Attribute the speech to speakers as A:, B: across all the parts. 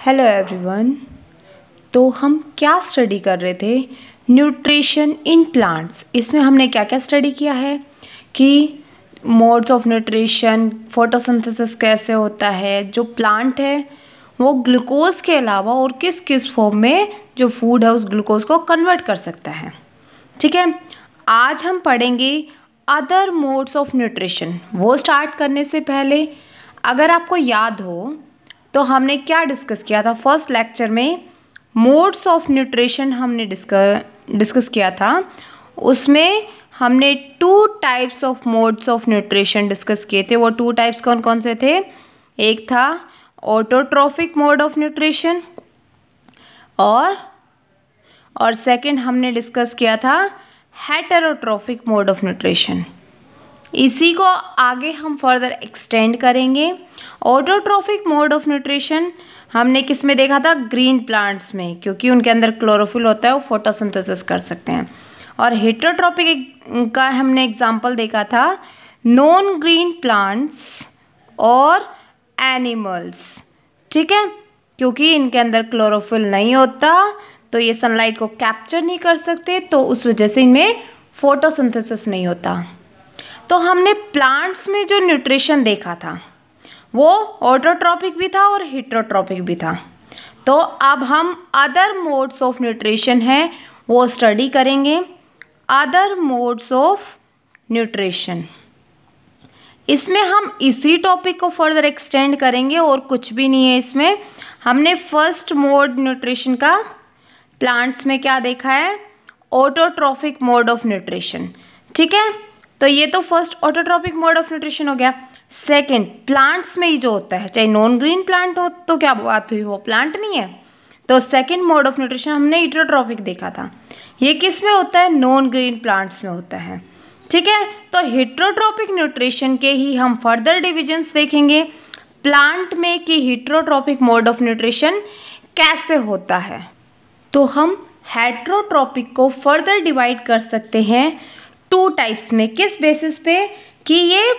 A: Hello everyone. तो हम क्या स्टडी कर रहे थे? Nutrition in plants. इसमें हमने क्या क्या स्टडी किया है कि मोड्स ऑफ न्यूट्रिशन, फोटोसिंथेसिस कैसे होता है, जो प्लांट है वो ग्लूकोज के अलावा और किस किस फॉर्म में जो फूड है उस ग्लूकोज को कन्वर्ट कर सकता है। ठीक है, आज हम पढ़ेंगे अदर मोड्स ऑफ न्यूट्रिशन। वो स्टार्ट करने से पहले अगर आपको याद हो तो हमने क्या डिस्कस किया था फर्स्ट लेक्चर में? मोड्स ऑफ न्यूट्रिशन हमने डिस्कस किया था। उसमें हमने 2 types of modes of nutrition discuss किए थे। वो 2 टाइप्स कौन कौन से थे? एक था ऑटोट्रॉफिक मोड ऑफ न्यूट्रिशन और सेकंड हमने डिस्कस किया था हेटेरोट्रॉफिक मोड ऑफ न्यूट्रिशन। इसी को आगे हम फर्दर एक्सटेंड करेंगे। ऑटोट्रॉफिक मोड ऑफ न्यूट्रिशन हमने किस में देखा था? ग्रीन प्लांट्स में, क्योंकि उनके अंदर क्लोरोफिल होता है, वो फोटोसिंथेसिस कर सकते हैं। और हेटेरोट्रॉफिक का हमने एग्जांपल देखा था नॉन ग्रीन प्लांट्स और एनिमल्स। ठीक है, क्योंकि इनके अंदर क्लोरोफिल नहीं होता तो ये सनलाइट को कैप्चर नहीं कर सकते, तो उस वजह से इनमें फोटोसिंथेसिस नहीं होता। तो हमने प्लांट्स में जो न्यूट्रिशन देखा था वो ऑटोट्रॉपिक भी था और हेटेरोट्रॉपिक भी था। तो अब हम अदर मोड्स ऑफ न्यूट्रिशन है वो स्टडी करेंगे। अदर मोड्स ऑफ न्यूट्रिशन, इसमें हम इसी टॉपिक को फर्दर एक्सटेंड करेंगे और कुछ भी नहीं है इसमें। हमने फर्स्ट मोड न्यूट्रिशन का प्लांट्स में क्या देखा है? Autotrophic mode of nutrition. ठीक है, तो ये तो first autotrophic mode of nutrition हो गया। सेकंड, प्लांट्स में ही जो होता है, चाहे नॉन ग्रीन प्लांट हो तो क्या बात हुई, वो प्लांट नहीं है। तो सेकंड मोड ऑफ न्यूट्रिशन हमने हेटेरोट्रॉपिक देखा था। ये किस में होता है? नॉन ग्रीन प्लांट्स में होता है। ठीक है, तो हेटेरोट्रॉपिक न्यूट्रिशन के ही हम फर्दर डिविजन्स देखेंगे प्लांट में कि हेटेरोट्रॉपिक मोड ऑफ न्यूट्रिशन कैसे होता है। तो हम हेटेरोट्रॉपिक को फर्दर डिवाइड कर सकते हैं 2 टाइप्स में। किस बेसिस पे? कि ये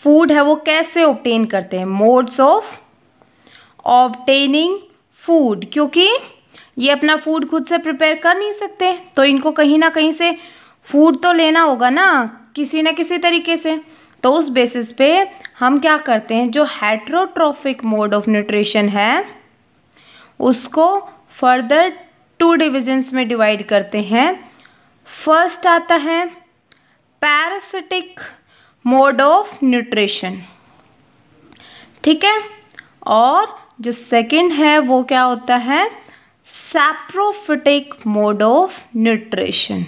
A: फूड है वो कैसे ऑब्टेन करते हैं, मोड्स ऑफ ऑब्टेनिंग फूड। क्योंकि ये अपना फूड खुद से प्रिपेयर कर नहीं सकते, तो इनको कहीं ना कहीं से फूड तो लेना होगा ना, किसी न किसी तरीके से। तो उस बेसिस पे हम क्या करते हैं, जो हेटेरोट्रॉफिक मोड ऑफ न्यूट्रिशन है उसको फर्दर 2 डिविजन्स में डिवाइड करते हैं। फर्स्ट आता है पैरासिटिक मोड ऑफ न्यूट्रिशन। ठीक है, और जो सेकंड है वो क्या होता है? Saprophytic mode of nutrition.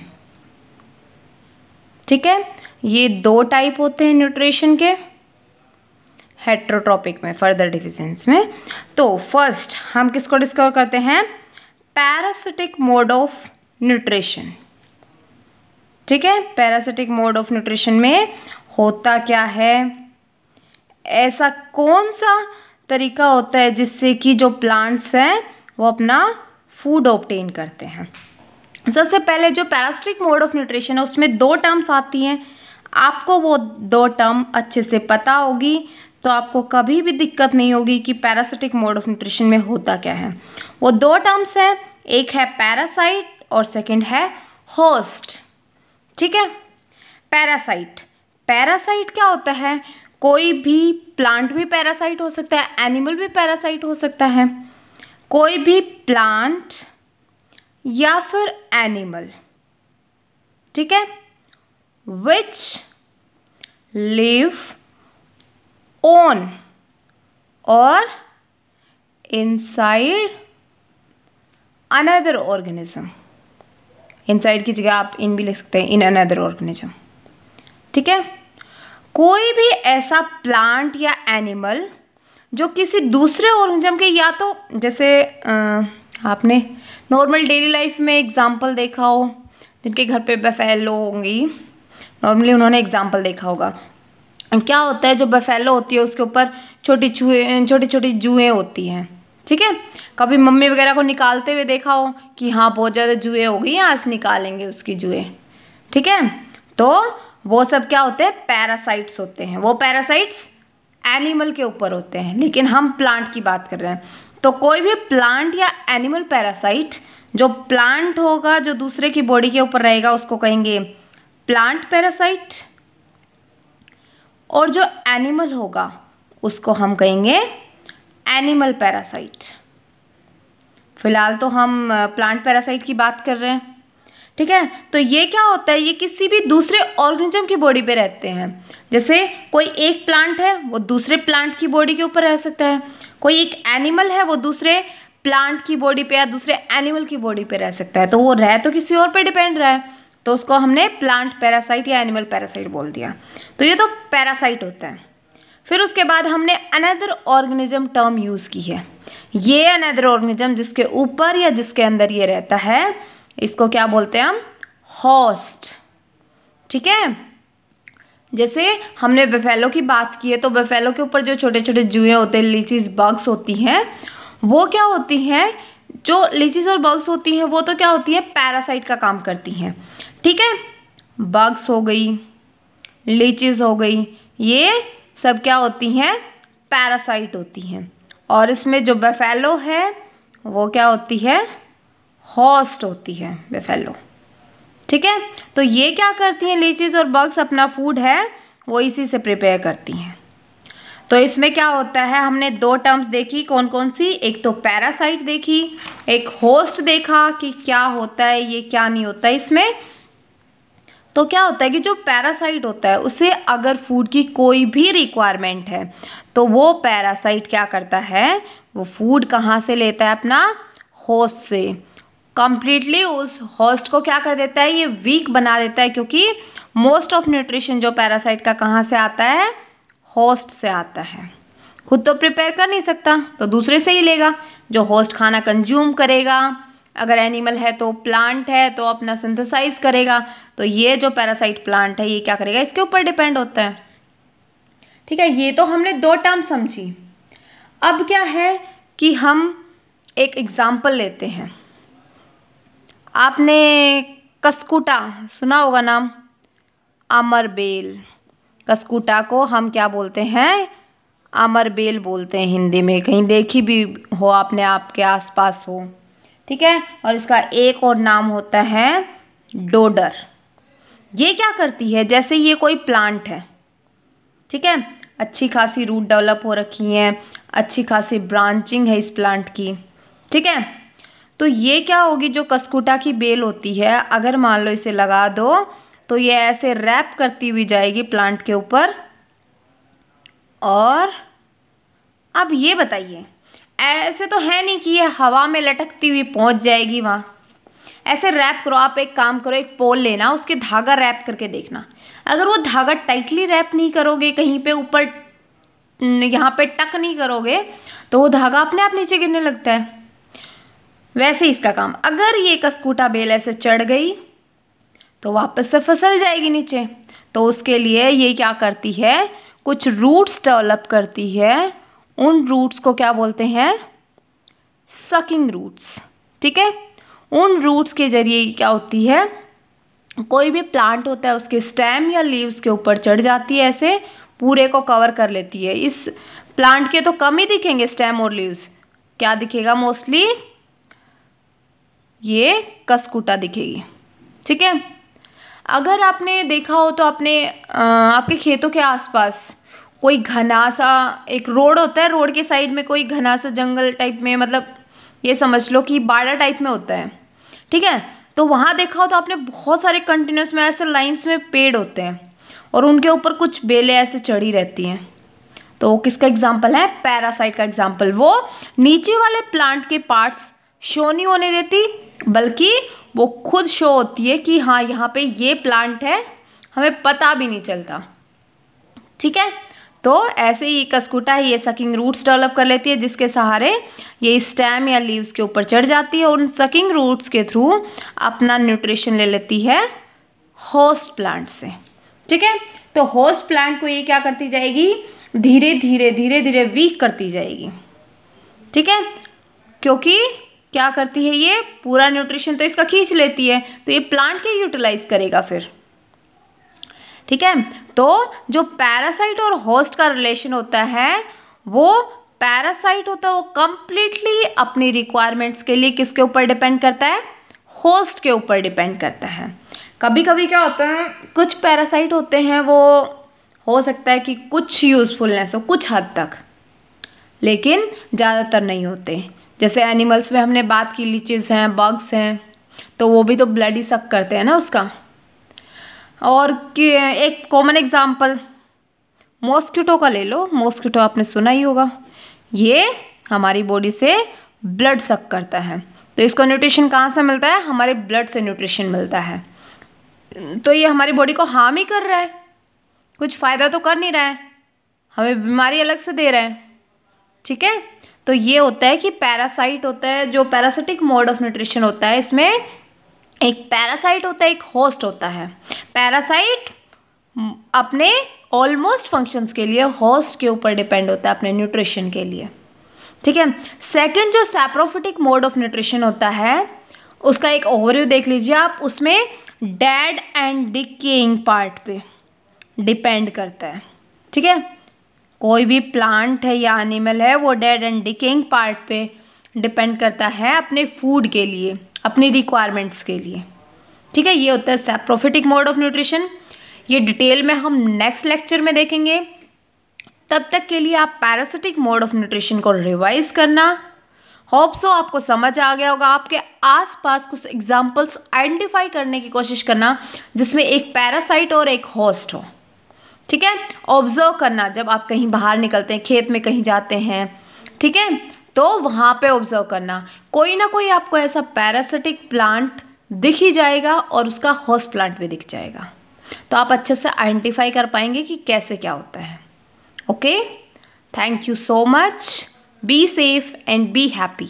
A: ठीक है, ये 2 टाइप होते हैं न्यूट्रिशन के हेटेरोट्रॉपिक में फर्दर डिविजन्स में। तो फर्स्ट हम किसको डिस्कवर करते हैं? Parasitic mode of nutrition. ठीक है, पैरासिटिक मोड ऑफ न्यूट्रिशन में होता क्या है? ऐसा कौन सा तरीका होता है जिससे कि जो प्लांट्स हैं वो अपना फूड ऑब्टेन करते हैं? सबसे पहले जो पैरासिटिक मोड ऑफ न्यूट्रिशन है उसमें 2 टर्म्स आती हैं। आपको वो 2 टर्म अच्छे से पता होगी तो आपको कभी भी दिक्कत नहीं होगी कि पैरासिटिक मोड ऑफ न्यूट्रिशन में होता क्या है। वो 2 टर्म्स हैं, एक है पैरासाइट और सेकंड है होस्ट। ठीक है, पैरासाइट, पैरासाइट क्या होता है? कोई भी प्लांट भी पैरासाइट हो सकता है, एनिमल भी पैरासाइट हो सकता है। कोई भी प्लांट या फिर एनिमल, ठीक है, विच लिव ऑन और इनसाइड अनदर ऑर्गेनिज्म। इनसाइड की जगह आप इन भी लिख सकते हैं, इन अनदर ऑर्गेनिज्म। ठीक है, कोई भी ऐसा प्लांट या एनिमल जो किसी दूसरे ऑर्गेनिज्म के, या तो जैसे आपने नॉर्मल डेली लाइफ में एग्जांपल देखा हो, जिनके घर पे बफेलो होंगी, नॉर्मली उन्होंने एग्जांपल देखा होगा। क्या होता है, जो बफेलो होती है उसके ऊपर छोटी छोटी जुएँ होती हैं। ठीक है, कभी मम्मी वगैरह को निकालते हुए देखा हो कि हाँ बहुत ज़्यादा जुएँ हो गई हैं, आज निकालेंगे उसकी जुएँ। ठीक है, तो वो सब क्या होते हैं? पैरासाइट्स होते हैं। वो पैरासाइट्स एनिमल के ऊपर होते हैं, लेकिन हम प्लांट की बात कर रहे हैं। तो कोई भी प्लांट या एनिमल पैरासाइट, जो प्लांट होगा जो दूसरे की बॉडी के ऊपर रहेगा उसको कहेंगे प्लांट पैरासाइट, और जो एनिमल होगा उसको हम कहेंगे एनिमल पैरासाइट। फिलहाल तो हम प्लांट पैरासाइट की बात कर रहे हैं, ठीक है। तो ये क्या होता है, ये किसी भी दूसरे ऑर्गेनिज्म की बॉडी पे रहते हैं। जैसे कोई एक प्लांट है वो दूसरे प्लांट की बॉडी के ऊपर रह सकता है, कोई एक एनिमल है वो दूसरे प्लांट की बॉडी पे या दूसरे एनिमल की बॉडी पे रह सकता है, तो वो रह तो किसी और पे डिपेंड रहा है, तो उसको हमने प्लांट पैरासाइट या एनिमल पैरासाइट बोल दिया। तो ये तो पैरासाइट होता है। फिर उसके बाद हमने अनदर ऑर्गेनिज्म टर्म यूज़ की है। ये अनदर ऑर्गेनिज्म जिसके ऊपर या जिसके अंदर ये रहता है, इसको क्या बोलते हैं हम, होस्ट, ठीक है। जैसे हमने बफेलो की बात की है, तो बफेलो के ऊपर जो छोटे छोटे जुएं होते हैं, लीचीज बग्स होती हैं, वो क्या होती हैं, जो लीचीज और बग्स होती हैं वो तो क्या होती है, पैरासाइट का काम करती हैं, ठीक है। बग्स हो गई, लीचीज हो गई, ये सब क्या होती हैं, पैरासाइट होती हैं। और इसमें जो बफेलो है वो क्या होती है, होस्ट होती है बफेलो, ठीक है। तो ये क्या करती हैं, लीचीज और बग्स अपना फूड है वो इसी से प्रिपेयर करती हैं। तो इसमें क्या होता है, हमने दो टर्म्स देखी, कौन कौन सी, एक तो पैरासाइट देखी, एक होस्ट देखा कि क्या होता है ये क्या नहीं होता है इसमें। तो क्या होता है कि जो पैरासाइट होता है उसे अगर फूड की कोई भी रिक्वायरमेंट है तो वो पैरासाइट क्या करता है, वो फूड कहाँ से लेता है, अपना होस्ट से। कंप्लीटली उस होस्ट को क्या कर देता है, ये वीक बना देता है, क्योंकि मोस्ट ऑफ न्यूट्रिशन जो पैरासाइट का कहाँ से आता है, होस्ट से आता है। खुद तो प्रिपेयर कर नहीं सकता तो दूसरे से ही लेगा, जो होस्ट खाना कंज्यूम करेगा। अगर एनिमल है तो प्लांट है तो अपना सिंथेसाइज करेगा। तो ये जो पैरासाइट प्लांट है ये क्या करेगा, इसके ऊपर डिपेंड होता है, ठीक है। ये तो हमने दो टर्म समझी। अब क्या है कि हम एक एग्जाम्पल लेते हैं। आपने कस्कुटा सुना होगा नाम, अमरबेल। कस्कुटा को हम क्या बोलते हैं, अमरबेल बोलते हैं हिंदी में, कहीं देखी भी हो आपने, आपके आसपास हो, ठीक है। और इसका एक और नाम होता है डोडर। ये क्या करती है, जैसे ये कोई प्लांट है, ठीक है, अच्छी खासी रूट डेवलप हो रखी हैं, अच्छी खासी ब्रांचिंग है इस प्लांट की, ठीक है। तो ये क्या होगी, जो कस्कुटा की बेल होती है, अगर मान लो इसे लगा दो तो ये ऐसे रैप करती हुई जाएगी प्लांट के ऊपर। और अब ये बताइए, ऐसे तो है नहीं कि ये हवा में लटकती हुई पहुंच जाएगी वहाँ। ऐसे रैप करो, आप एक काम करो, एक पोल लेना, उसके धागा रैप करके देखना। अगर वो धागा टाइटली रैप नहीं करोगे, कहीं पे ऊपर यहाँ पे टक नहीं करोगे, तो वो धागा अपने आप नीचे गिरने लगता है। वैसे इसका काम, अगर ये कस्कुटा बेल ऐसे चढ़ गई तो वापस से फिसल जाएगी नीचे। तो उसके लिए ये क्या करती है, कुछ रूट्स डेवलप करती है। उन रूट्स को क्या बोलते हैं, सकिंग रूट्स, ठीक है। उन रूट्स के जरिए क्या होती है, कोई भी प्लांट होता है उसके स्टेम या लीव्स के ऊपर चढ़ जाती है, ऐसे पूरे को कवर कर लेती है। इस प्लांट के तो कम ही दिखेंगे स्टेम और लीव्स, क्या दिखेगा, मोस्टली ये कस्कुटा दिखेगी, ठीक है। अगर आपने देखा हो तो आपके खेतों के आसपास कोई घना सा एक रोड होता है, रोड के साइड में कोई घना सा जंगल टाइप में, मतलब ये समझ लो कि बाड़ा टाइप में होता है, ठीक है। तो वहाँ देखा हो तो आपने बहुत सारे कंटिन्यूस में ऐसे लाइंस में पेड़ होते हैं और उनके ऊपर कुछ बेलें ऐसे चढ़ी रहती हैं। तो वो किसका एग्जाम्पल है, पैरासाइट का एग्जाम्पल। वो नीचे वाले प्लांट के पार्ट्स शो नहीं होने देती, बल्कि वो खुद शो होती है कि हाँ यहाँ पे ये प्लांट है, हमें पता भी नहीं चलता, ठीक है। तो ऐसे ही कस्कुटा है, ये सकिंग रूट्स डेवलप कर लेती है, जिसके सहारे ये स्टेम या लीव्स के ऊपर चढ़ जाती है और उन सकिंग रूट्स के थ्रू अपना न्यूट्रिशन ले लेती है होस्ट प्लांट से, ठीक है। तो होस्ट प्लांट को ये क्या करती जाएगी, धीरे धीरे धीरे धीरे वीक करती जाएगी, ठीक है। क्योंकि क्या करती है, ये पूरा न्यूट्रिशन तो इसका खींच लेती है, तो ये प्लांट के यूटिलाइज करेगा फिर, ठीक है। तो जो पैरासाइट और होस्ट का रिलेशन होता है वो पैरासाइट होता है वो कम्प्लीटली अपनी रिक्वायरमेंट्स के लिए किसके ऊपर डिपेंड करता है, होस्ट के ऊपर डिपेंड करता है। कभी कभी क्या होता है, कुछ पैरासाइट होते हैं वो हो सकता है कि कुछ यूज़फुलनेस हो कुछ हद तक, लेकिन ज़्यादातर नहीं होते। जैसे एनिमल्स में हमने बात की, लीचेस हैं, बग्स हैं, तो वो भी तो ब्लड ही सक करते हैं ना उसका। और कि एक कॉमन एग्जांपल मॉस्किटो का ले लो, मॉस्किटो आपने सुना ही होगा, ये हमारी बॉडी से ब्लड सक करता है। तो इसको न्यूट्रिशन कहाँ से मिलता है, हमारे ब्लड से न्यूट्रिशन मिलता है। तो ये हमारी बॉडी को हार्म ही कर रहा है, कुछ फ़ायदा तो कर नहीं रहा है, हमें बीमारी अलग से दे रहा है। ठीक है, तो ये होता है कि पैरासाइट होता है, जो पैरासिटिक मोड ऑफ न्यूट्रिशन होता है, इसमें एक पैरासाइट होता है, एक होस्ट होता है। पैरासाइट अपने ऑलमोस्ट फंक्शंस के लिए होस्ट के ऊपर डिपेंड होता है अपने न्यूट्रिशन के लिए। ठीक है, सेकंड जो सैप्रोफिटिक मोड ऑफ न्यूट्रिशन होता है, उसका एक ओवरव्यू देख लीजिए आप। उसमें डेड एंड डिकेइंग पार्ट पे डिपेंड करता है। ठीक है, कोई भी प्लांट है या एनिमल है, वो डेड एंड डिकेइंग पार्ट पे डिपेंड करता है अपने फूड के लिए, अपनी रिक्वायरमेंट्स के लिए। ठीक है, ये होता है सैप्रोफिटिक मोड ऑफ न्यूट्रिशन। ये डिटेल में हम नेक्स्ट लेक्चर में देखेंगे। तब तक के लिए आप पैरासिटिक मोड ऑफ न्यूट्रिशन को रिवाइज करना। होप सो आपको समझ आ गया होगा। आपके आसपास कुछ एग्जांपल्स आइडेंटिफाई करने की कोशिश करना जिसमें एक पैरासाइट और एक होस्ट हो। ठीक है, ऑब्जर्व करना जब आप कहीं बाहर निकलते हैं, खेत में कहीं जाते हैं, ठीक है, तो वहाँ पे ऑब्जर्व करना, कोई ना कोई आपको ऐसा पैरासिटिक प्लांट दिख ही जाएगा और उसका होस्ट प्लांट भी दिख जाएगा, तो आप अच्छे से आइडेंटिफाई कर पाएंगे कि कैसे क्या होता है। Okay, thank you so much, be safe and be happy.